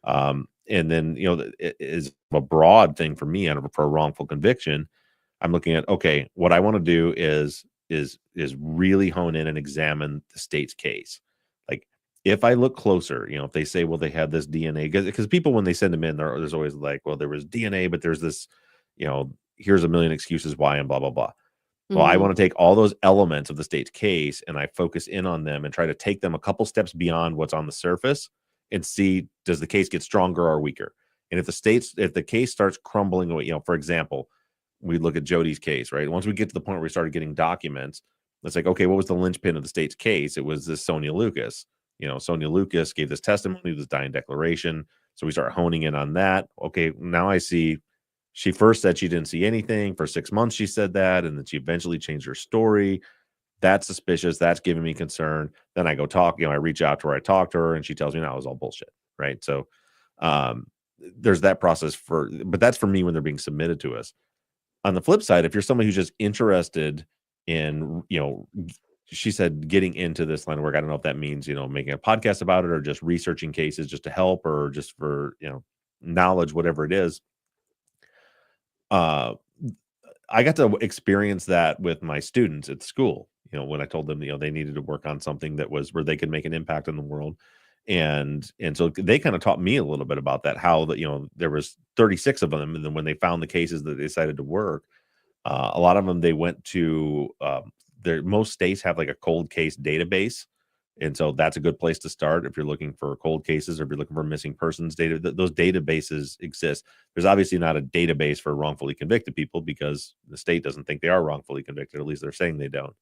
A: And then it is a broad thing for me for a wrongful conviction. I'm looking at, okay, what I want to do is really hone in and examine the state's case. Like, if I look closer, if they say, well, they had this DNA, because people, when they send them in, there's always like, well, there was DNA, but there's this, here's a million excuses why, and blah, blah, blah. Well, I
B: Mhm.
A: want to take all those elements of the state's case and I focus in on them and try to take them a couple steps beyond what's on the surface and see, does the case get stronger or weaker? And if the case starts crumbling away, for example, we look at Jody's case, right? Once we get to the point where we started getting documents, it's like, okay, what was the linchpin of the state's case? It was this Sonia Lucas. Sonia Lucas gave this testimony, this dying declaration. So we start honing in on that. Okay, now I see, she first said she didn't see anything. For 6 months, she said that, and then she eventually changed her story. That's suspicious. That's giving me concern. Then I go talk, I reach out to her, I talk to her, and she tells me, no, it was all bullshit. Right. So um, there's that process but that's for me when they're being submitted to us. On the flip side, if you're somebody who's just interested in, she said, getting into this line of work, I don't know if that means, making a podcast about it or just researching cases just to help, or just for, knowledge, whatever it is. Uh, I got to experience that with my students at school, when I told them, they needed to work on something that was where they could make an impact in the world. And so they kind of taught me a little bit about that, how that, there was 36 of them. And then when they found the cases that they decided to work, a lot of them, they went to, most states have like a cold case database. And so that's a good place to start if you're looking for cold cases, or if you're looking for missing persons data. Those databases exist. There's obviously not a database for wrongfully convicted people, because the state doesn't think they are wrongfully convicted. At least they're saying they don't.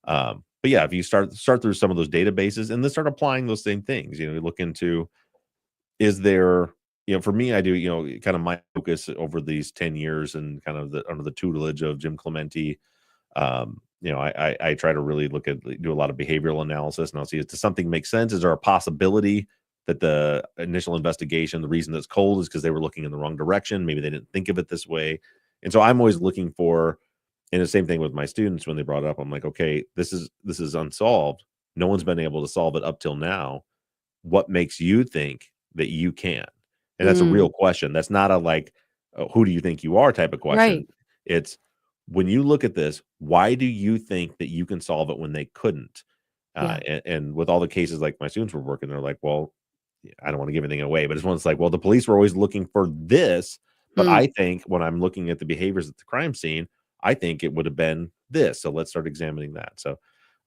A: But yeah, if you start through some of those databases and then start applying those same things, you look into, is there, for me, I do, kind of my focus over these 10 years and kind of under the tutelage of Jim Clemente. I try to really do a lot of behavioral analysis, and I'll see, does something make sense? Is there a possibility that the initial investigation, the reason that's cold is because they were looking in the wrong direction? Maybe they didn't think of it this way. And so I'm always looking for, and the same thing with my students when they brought it up, I'm like, okay, this is unsolved. No one's been able to solve it up till now. What makes you think that you can? And that's a
B: Mm.
A: real question. That's not a like, who do you think you are type of question.
B: Right.
A: It's, when you look at this, why do you think that you can solve it when they couldn't?
B: Yeah.
A: And with all the cases, like my students were working, they're like, well, I don't want to give anything away, but it's one that's like, well, the police were always looking for this, but
B: Mm.
A: I think when I'm looking at the behaviors at the crime scene, I think it would have been this. So let's start examining that. So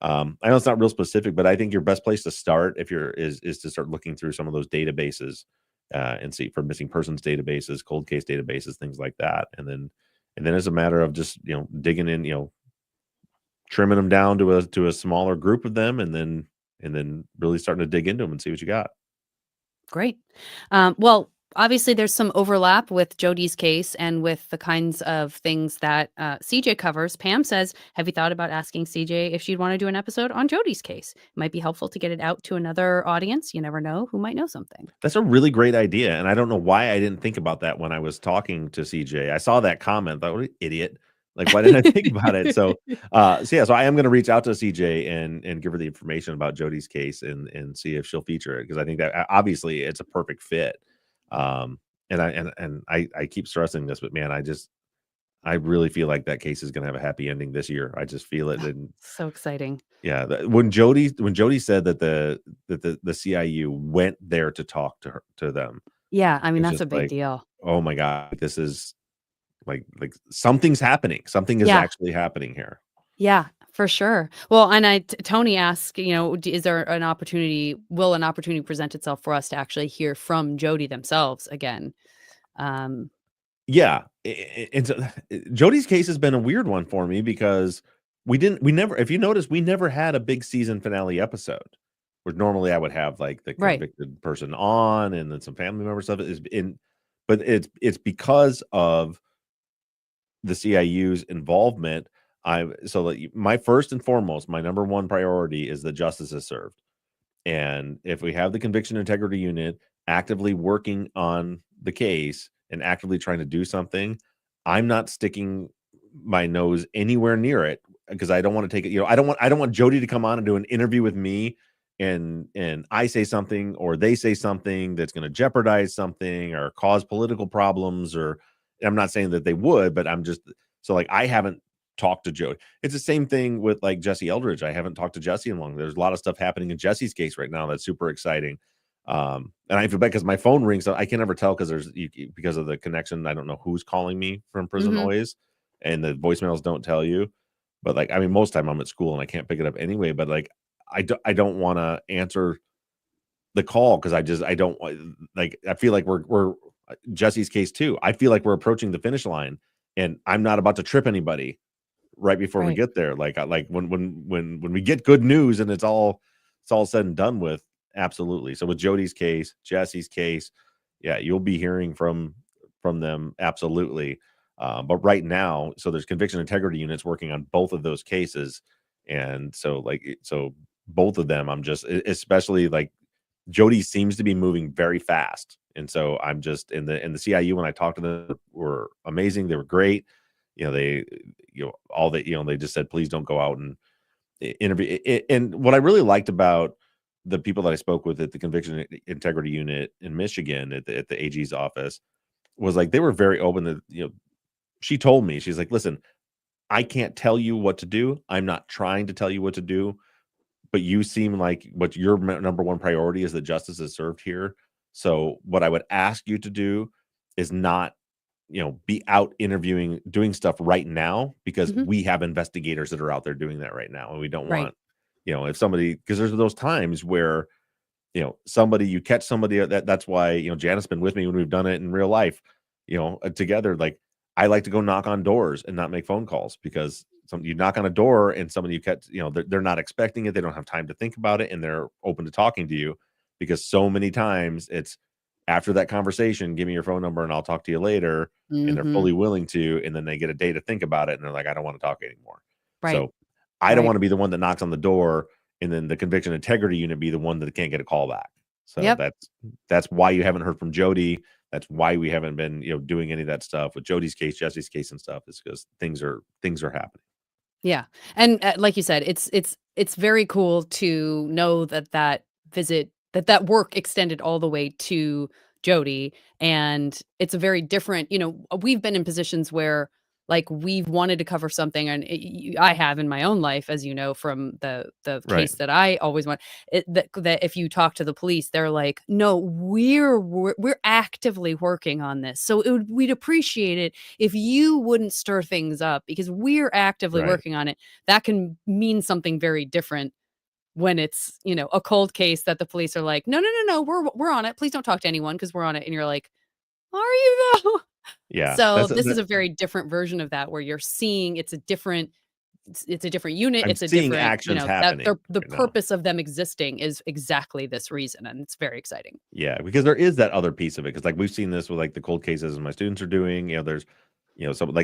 A: I know it's not real specific, but I think your best place to start, if you're is to start looking through some of those databases, and see for missing persons databases, cold case databases, things like that. And then it's a matter of just, digging in, trimming them down to a smaller group of them, and then really starting to dig into them and see what you got.
B: Great. Well, obviously, there's some overlap with Jody's case and with the kinds of things that CJ covers. Pam says, have you thought about asking CJ if she'd want to do an episode on Jody's case? It might be helpful to get it out to another audience. You never know who might know something.
A: That's a really great idea, and I don't know why I didn't think about that when I was talking to CJ. I saw that comment, thought, "What an idiot." Like, why didn't I think about it? So I am gonna reach out to CJ and give her the information about Jody's case and see if she'll feature it, because I think that, obviously, it's a perfect fit. Um, and I keep stressing this, but man, I really feel like that case is gonna have a happy ending this year. I just feel it, and
B: So exciting.
A: yeah, when Jody said that the CIU went there to talk to them,
B: Yeah, I mean,
A: it's
B: that's
A: just
B: a big
A: like,
B: deal.
A: "Oh my god, this is like something's happening. Something is
B: Yeah.
A: actually happening here."
B: Yeah, for sure. Well, and Tony asked, is there an opportunity? Will an opportunity present itself for us to actually hear from Jody themselves again? Um,
A: Yeah, and so Jody's case has been a weird one for me because we never if you notice, we never had a big season finale episode, where normally I would have, like, the
B: right.
A: convicted person on and then some family member stuff is in, but it's because of the CIU's involvement. I so, like, my first and foremost, my number one priority is that justice is served. And if we have the conviction integrity unit actively working on the case and actively trying to do something, I'm not sticking my nose anywhere near it because I don't want to take it. I don't want Jody to come on and do an interview with me and I say something or they say something that's going to jeopardize something or cause political problems. Or I'm not saying that they would, but I'm just so like I haven't talked to Jody. It's the same thing with, like, Jesse Eldridge. I haven't talked to Jesse in long. There's a lot of stuff happening in Jesse's case right now that's super exciting. And I feel bad because my phone rings. So I can never tell because because of the connection. I don't know who's calling me from prison
B: Mhm.
A: always, and the voicemails don't tell you. But, like, I mean, most time I'm at school and I can't pick it up anyway. But, like, I don't want to answer the call because I don't like. I feel like we're Jesse's case too. I feel like we're approaching the finish line, and I'm not about to trip anybody right before we
B: Right.
A: get there. Like, I like when we get good news and it's all said and done with, absolutely. So with Jody's case, Jesse's case, yeah, you'll be hearing from them absolutely. But right now, so there's conviction integrity units working on both of those cases, and so so both of them, I'm just especially like Jody seems to be moving very fast. And so I'm just in the CIU when I talked to them were amazing. They were great. They all that they just said please don't go out and interview. And what I really liked about the people that I spoke with at the conviction integrity unit in Michigan at the AG's office was like they were very open to, she told me, she's like, listen, I can't tell you what to do. I'm not trying to tell you what to do, but you seem like what your number one priority is that justice is served here. So what I would ask you to do is not, be out interviewing, doing stuff right now because
B: Mhm.
A: we have investigators that are out there doing that right now, and we don't
B: Right.
A: want, if somebody because there's those times where you catch somebody that's why, Janet's been with me when we've done it in real life, together. Like, I like to go knock on doors and not make phone calls because you knock on a door and somebody you catch, they're not expecting it. They don't have time to think about it and they're open to talking to you because so many times it's after that conversation, give me your phone number and I'll talk to you later. And they're
B: Mhm.
A: fully willing to. And then they get a day to think about it and they're like, I don't want to talk anymore.
B: Right.
A: So I don't
B: Right.
A: want to be the one that knocks on the door and then the conviction integrity unit be the one that can't get a call back. So
B: Yep.
A: that's why you haven't heard from Jody. That's why we haven't been, doing any of that stuff with Jody's case, Jesse's case, and stuff. Is because things are happening.
B: Yeah, and, like you said, it's very cool to know that that work extended all the way to Jody, and it's a very different we've been in positions where, like, we've wanted to cover something, and I have in my own life, as you know, from the
A: Right.
B: case that I always want that if you talk to the police, they're like, "No, we're actively working on this, so we'd appreciate it if you wouldn't stir things up because we're actively
A: Right.
B: working on it." That can mean something very different when it's, a cold case that the police are like, "No, no, no, no, we're on it. Please don't talk to anyone because we're on it." And you're like, "Are you though?"
A: Yeah.
B: So
A: That's
B: this is
A: that.
B: a very different version of that where you're seeing it's a different unit.
A: I'm
B: It's a
A: seeing
B: different,
A: actions
B: that
A: happening
B: the
A: right now.
B: purpose of them existing is exactly this reason. And it's very exciting.
A: Yeah, because there is that other piece of it. Because like we've seen this with like the cold cases my students are doing. There's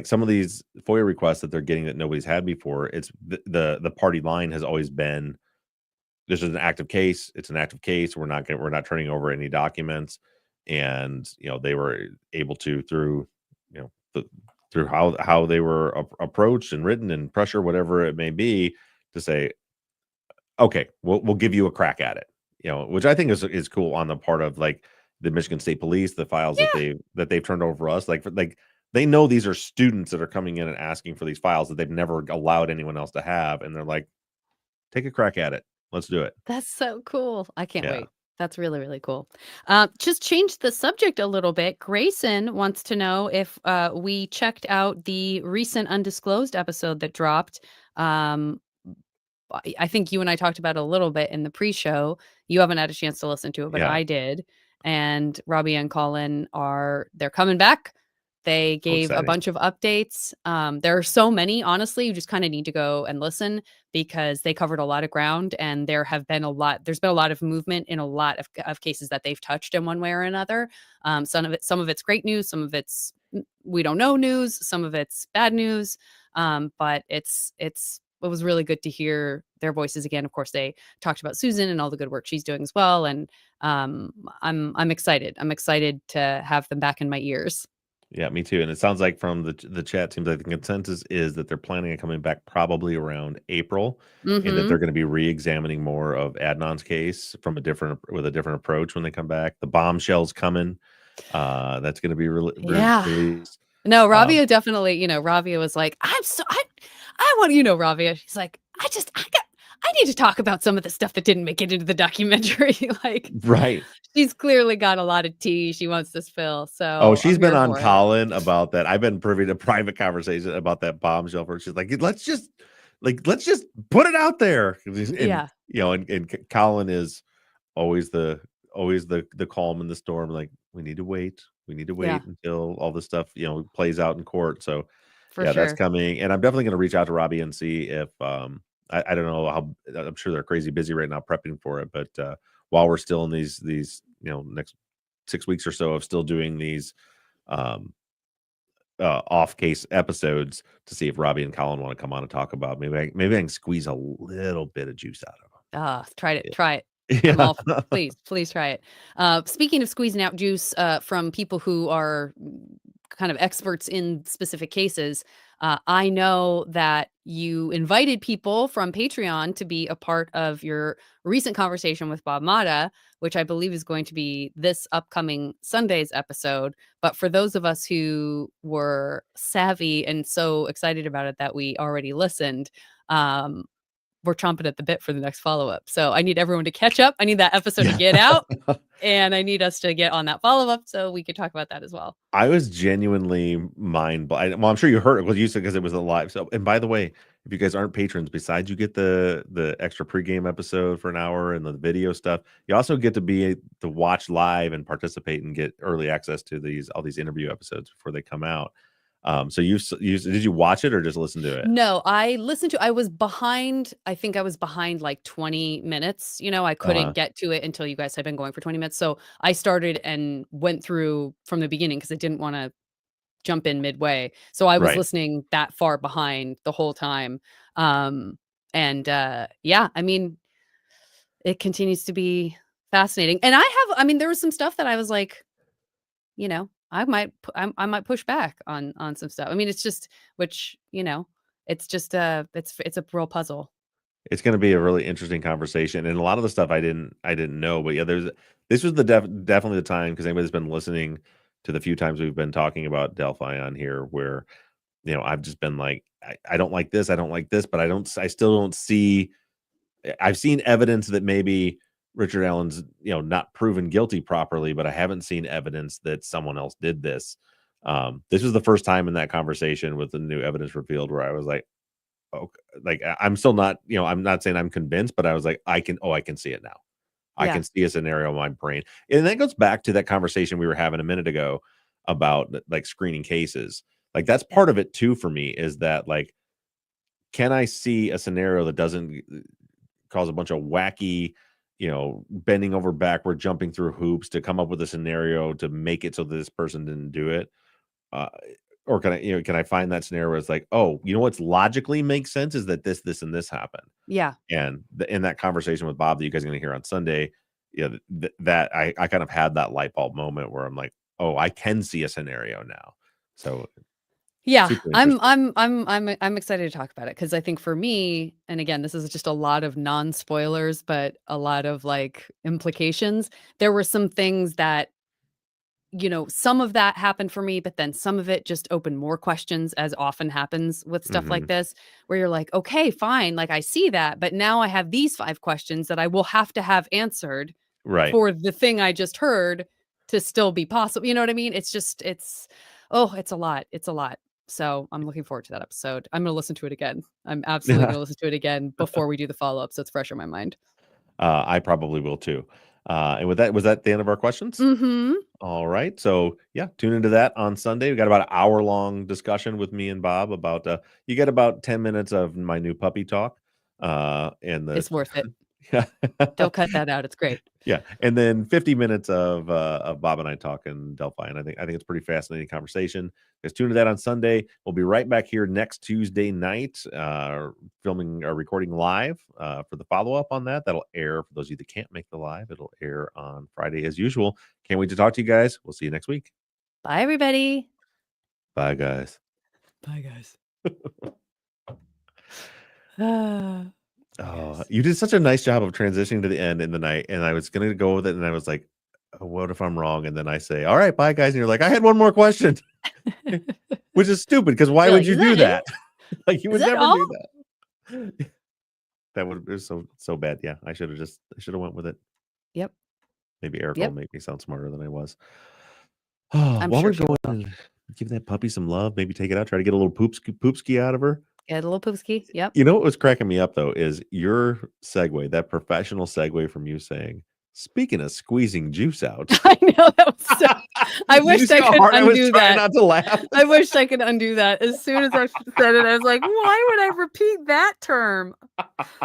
A: some of these FOIA requests that they're getting that nobody's had before. It's the party line has always been this is an active case. It's an active case. We're not turning over any documents. And they were able to through you know the, through how they were approached and written and pressure whatever it may be to say okay, we'll give you a crack at it. Which I think is cool on the part of like the Michigan State Police, the files that
B: Yeah.
A: they've turned over us. Like they know these are students that are coming in and asking for these files that they've never allowed anyone else to have, and they're like, "Take a crack at it. Let's do it."
B: That's so cool. I can't
A: Yeah.
B: wait. That's really, really cool. Just change the subject a little bit. Grayson wants to know if we checked out the recent undisclosed episode that dropped. Um, I think you and I talked about it a little bit in the pre-show. You haven't had a chance to listen to it, but
A: Yeah.
B: I did. And Robbie and Colin they're coming back. They
A: Oh,
B: gave a
A: exciting.
B: bunch of updates. There are so many, honestly, you just kind of need to go and listen because they covered a lot of ground and there's been a lot of movement in a lot of cases that they've touched in one way or another. Some of it's great news, some of it's we don't know news, some of it's bad news. But it was really good to hear their voices again. Of course, they talked about Susan and all the good work she's doing as well. And I'm excited. I'm excited to have them back in my ears.
A: Yeah, me too, and it sounds like from the chat seems like the consensus is that they're planning on coming back probably around April, and that they're
B: Mhm.
A: gonna be re-examining more of Adnan's case from a different approach when they come back. The bombshell's coming, that's gonna be
B: Yeah.
A: released.
B: No,
A: Um
B: Rabia definitely, Rabia was like, I want Rabia. She's like, I need to talk about some of the stuff that didn't make it into the documentary." Like,
A: Right.
B: she's clearly got a lot of tea she wants to spill,
A: Oh,
B: so
A: she's
B: I'm
A: been
B: here
A: on
B: for it.
A: Colin about that. I've been privy to private conversation about that bombshell where she's let's just put it out there." And,
B: Yeah.
A: Colin is always the calm in the storm, like, "We need to wait. We need to
B: Yeah,
A: wait until all this stuff, plays out in court." So,
B: for
A: yeah, that's
B: sure.
A: coming, and I'm definitely gonna reach out to Robbie and see if, I don't know how I'm sure they're crazy busy right now prepping for it, but, while we're still in these, next 6 weeks or so of still doing these, um, off case episodes to see if Robbie and Colin wanna come on and talk about maybe I can squeeze a little bit of juice out of
B: Try it,
A: them.
B: try it. I'm
A: Yeah.
B: all please, please try it. Speaking of squeezing out juice, from people who are kind of experts in specific cases, I know that you invited people from Patreon to be a part of your recent conversation with Bob Mata, which I believe is going to be this upcoming Sunday's episode. But for those of us who were savvy and so excited about it that we already listened, um, we're chomping at the bit for the next follow-up. So I need everyone to catch up. I need that episode to
A: Yeah.
B: get out, and I need us to get on that follow-up so we could talk about that as well.
A: I was genuinely well, I'm sure you heard it, well, you said because it was a live, so and by the way, if you guys aren't patrons, besides you get the extra pregame episode for an hour and the video stuff, you also get to watch live and participate and get early access to all these interview episodes before they come out. So did you watch it or just listen to it?
B: No, I was behind. I think I was behind like 20 minutes. I couldn't
A: Uh-huh.
B: get to it until you guys had been going for 20 minutes. So I started and went through from the beginning because I didn't want to jump in midway. So I was
A: Right.
B: listening that far behind the whole time. And yeah, I mean, it continues to be fascinating. And I mean, there was some stuff that I was like, I might push back on some stuff. I mean, it's just which, it's just it's a real puzzle.
A: It's gonna be a really interesting conversation, and a lot of the stuff I didn't know, but yeah, this was definitely the time because anybody's been listening to the few times we've been talking about Delphi on here where, I've just been like, I don't like this, I don't like this, but I still don't see I've seen evidence that maybe Richard Allen's, not proven guilty properly, but I haven't seen evidence that someone else did this. This was the first time in that conversation with the new evidence revealed where I was like, okay, like, I'm still not, I'm not saying I'm convinced, but I was like, I can see it now. I
B: Yeah.
A: can see a scenario in my brain. And that goes back to that conversation we were having a minute ago about like screening cases. Like that's
B: Yeah.
A: part of it too for me is that like, can I see a scenario that doesn't cause a bunch of wacky, bending over backward, jumping through hoops to come up with a scenario to make it so that this person didn't do it? Uh, or can I find that scenario where it's like, oh, what's logically makes sense is that this, and this happened.
B: Yeah.
A: And in that conversation with Bob that you guys are going to hear on Sunday, that I kind of had that light bulb moment where I'm like, oh, I can see a scenario now. So
B: Yeah.
A: super interesting.
B: I'm excited to talk about it because I think for me, and again, this is just a lot of non-spoilers, but a lot of like implications. There were some things that some of that happened for me, but then some of it just opened more questions, as often happens with stuff like
A: Mhm.
B: this, where you're like, okay, fine. Like, I see that, but now I have these 5 questions that I will have to have answered
A: Right.
B: for the thing I just heard to still be possible. You know what I mean? Oh, it's a lot. It's a lot. So I'm looking forward to that episode. I'm going to listen to it again. I'm absolutely going to listen to it again before we do the follow up. So it's fresh in my mind.
A: I probably will too. And with that, was that the end of our questions?
B: Mm-hmm.
A: All right. So yeah, tune into that on Sunday. We got about an hour long discussion with me and Bob about you get about 10 minutes of my new puppy talk. And the
B: It's worth it.
A: yeah.
B: Don't cut that out. It's great.
A: Yeah. And then 50 minutes of Bob and I talking Delphi. And I think it's pretty fascinating conversation. Just tune into that on Sunday. We'll be right back here next Tuesday night, filming or recording live for the follow-up on that. That'll air for those of you that can't make the live. It'll air on Friday as usual. Can't wait to talk to you guys. We'll see you next week.
B: Bye, everybody.
A: Bye, guys.
B: Bye, guys. Ah,
A: Oh,
B: yes.
A: you did such a nice job of transitioning to the end in the night, and I was gonna go with it, and I was like, "Oh, what if I'm wrong?" And then I say, "All right, bye, guys," and you're like, "I had one more question," which is stupid because why
B: You're
A: would
B: like,
A: you
B: "Is
A: do
B: that it?
A: that? Like you
B: Is
A: would
B: that
A: never
B: all?"
A: do that. That would be so bad. Yeah, I should have went with it.
B: Yep.
A: Maybe Erica will
B: Yep.
A: make me sound smarter than I was. Oh,
B: I'm
A: while
B: sure
A: we're
B: she
A: going
B: will.
A: and give that puppy some love, maybe take it out, try to get a little poopski out of her.
B: Get a little poopski. Yep.
A: You know what was cracking me up though is your segue, that professional segue from you saying, "Speaking of squeezing juice out."
B: I know that was so I
A: Did you
B: wished
A: see
B: I
A: how
B: could
A: hard I was
B: undo
A: trying
B: that.
A: not to laugh?
B: I wished I could undo that. As soon as I said it, I was like, "Why would I repeat that term?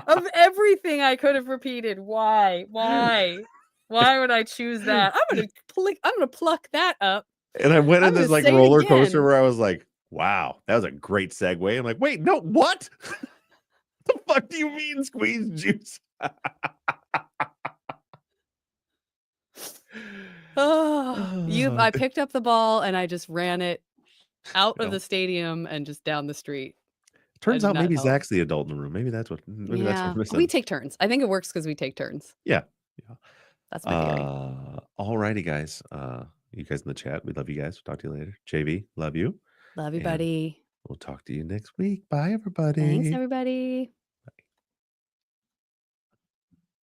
B: Of everything I could have repeated, why? Why? Why would I choose that? I'm gonna pluck that up.
A: And I went in
B: I'm
A: this
B: gonna
A: like
B: say it
A: roller coaster
B: again."
A: where I was like, "Wow, that was a great segue." I'm like, "Wait, no, what? The fuck do you mean squeeze juice?"
B: I picked up the ball and I just ran it out of
A: No.
B: the stadium and just down the street. I
A: Turns
B: did
A: out
B: not
A: maybe
B: help.
A: Zach's the adult in the room. Maybe that's what's
B: Yeah, we
A: missing.
B: take turns. I think it works because we take turns.
A: Yeah. Yeah.
B: That's my theory.
A: All righty, guys. You guys in the chat, we love you guys. We'll talk to you later. JV, love you.
B: Love you,
A: And
B: buddy.
A: we'll talk to you next week. Bye,
B: Thanks,
A: everybody.
B: everybody.